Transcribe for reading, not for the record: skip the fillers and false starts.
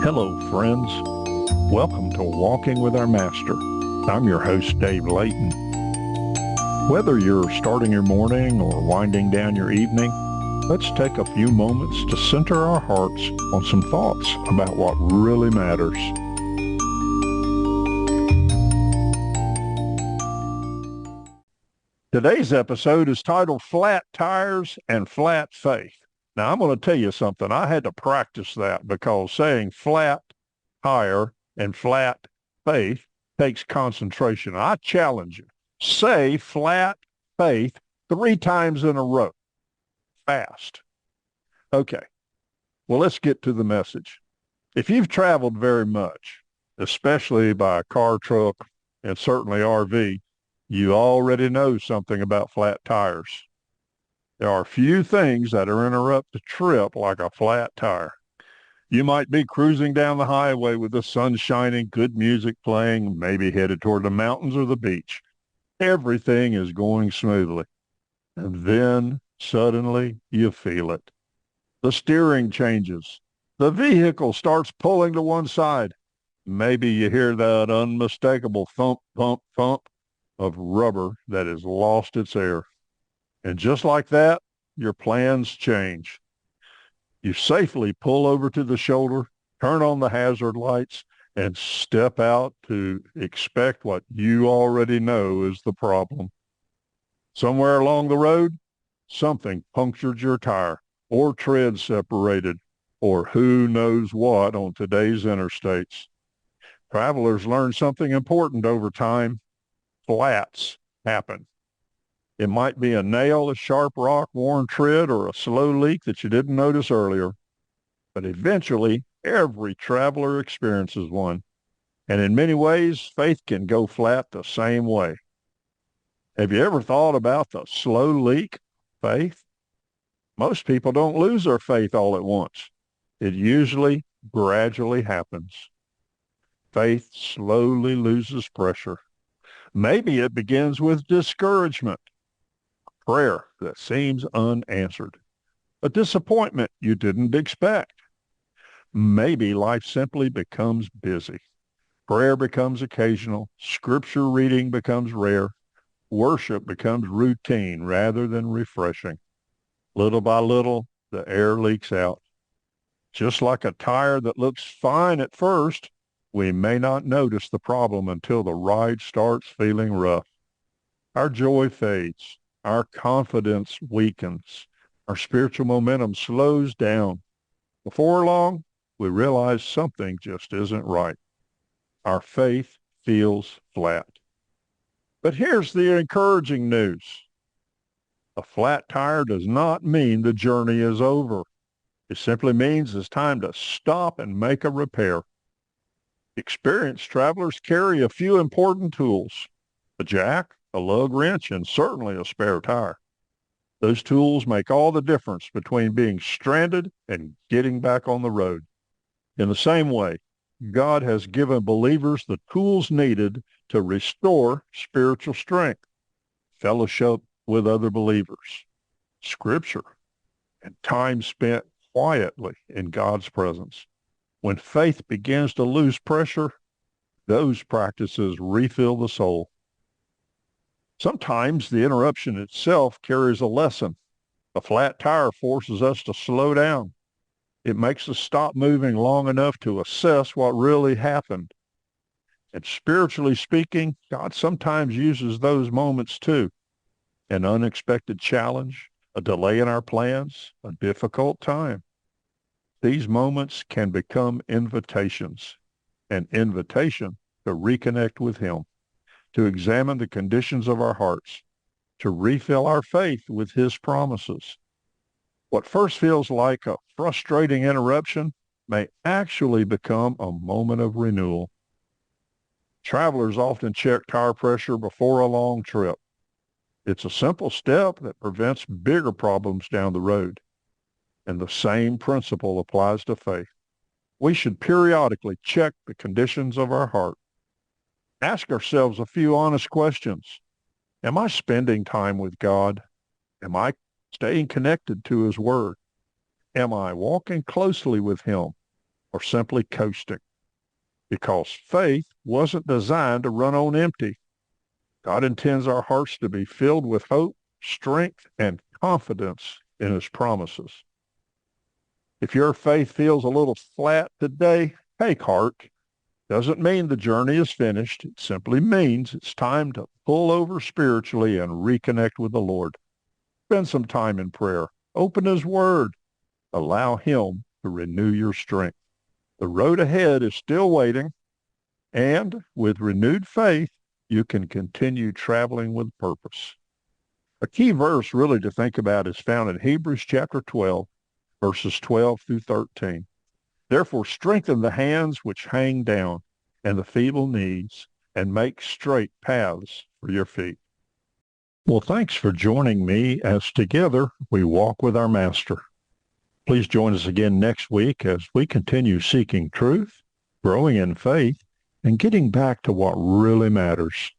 Hello, friends. Welcome to Walking with Our Master. I'm your host, Dave Layton. Whether you're starting your morning or winding down your evening, let's take a few moments to center our hearts on some thoughts about what really matters. Today's episode is titled Flat Tires and Flat Faith. Now, I'm going to tell you something. I had to practice that because saying flat tire and flat faith takes concentration. I challenge you. Say flat faith 3 times in a row. Fast. Okay. Well, let's get to the message. If you've traveled very much, especially by car, truck, and certainly RV, you already know something about flat tires. There are few things that are interrupt a trip like a flat tire. You might be cruising down the highway with the sun shining, good music playing, maybe headed toward the mountains or the beach. Everything is going smoothly. And then suddenly you feel it. The steering changes. The vehicle starts pulling to one side. Maybe you hear that unmistakable thump, thump, thump of rubber that has lost its air. And just like that, your plans change. You safely pull over to the shoulder, turn on the hazard lights, and step out to expect what you already know is the problem. Somewhere along the road, something punctured your tire, or tread separated, or who knows what on today's interstates. Travelers learn something important over time. Flats happen. It might be a nail, a sharp rock, worn tread, or a slow leak that you didn't notice earlier. But eventually, every traveler experiences one. And in many ways, faith can go flat the same way. Have you ever thought about the slow leak, faith? Most people don't lose their faith all at once. It usually gradually happens. Faith slowly loses pressure. Maybe it begins with discouragement. Prayer that seems unanswered. A disappointment you didn't expect. Maybe life simply becomes busy. Prayer becomes occasional. Scripture reading becomes rare. Worship becomes routine rather than refreshing. Little by little, the air leaks out. Just like a tire that looks fine at first, we may not notice the problem until the ride starts feeling rough. Our joy fades. Our confidence weakens. Our spiritual momentum slows down. Before long, we realize something just isn't right. Our faith feels flat. But here's the encouraging news. A flat tire does not mean the journey is over. It simply means it's time to stop and make a repair. Experienced travelers carry a few important tools: a jack, a lug wrench, and certainly a spare tire. Those tools make all the difference between being stranded and getting back on the road. In the same way, God has given believers the tools needed to restore spiritual strength, fellowship with other believers, Scripture, and time spent quietly in God's presence. When faith begins to lose pressure, those practices refill the soul. Sometimes the interruption itself carries a lesson. A flat tire forces us to slow down. It makes us stop moving long enough to assess what really happened. And spiritually speaking, God sometimes uses those moments too. An unexpected challenge, a delay in our plans, a difficult time. These moments can become invitations, an invitation to reconnect with Him, to examine the conditions of our hearts, to refill our faith with His promises. What first feels like a frustrating interruption may actually become a moment of renewal. Travelers often check tire pressure before a long trip. It's a simple step that prevents bigger problems down the road. And the same principle applies to faith. We should periodically check the conditions of our heart. Ask ourselves a few honest questions. Am I spending time with God? Am I staying connected to His Word? Am I walking closely with Him? or simply coasting, because faith wasn't designed to run on empty. God intends our hearts to be filled with hope, strength, and confidence in his promises. If your faith feels a little flat today, take heart. Doesn't mean the journey is finished. It simply means it's time to pull over spiritually and reconnect with the Lord. Spend some time in prayer. Open his word. Allow him to renew your strength. The road ahead is still waiting, and with renewed faith, you can continue traveling with purpose. A key verse really to think about is found in Hebrews chapter 12, verses 12 through 13. Therefore, strengthen the hands which hang down and the feeble knees, and make straight paths for your feet. Well, thanks for joining me as together we walk with our Master. Please join us again next week as we continue seeking truth, growing in faith, and getting back to what really matters.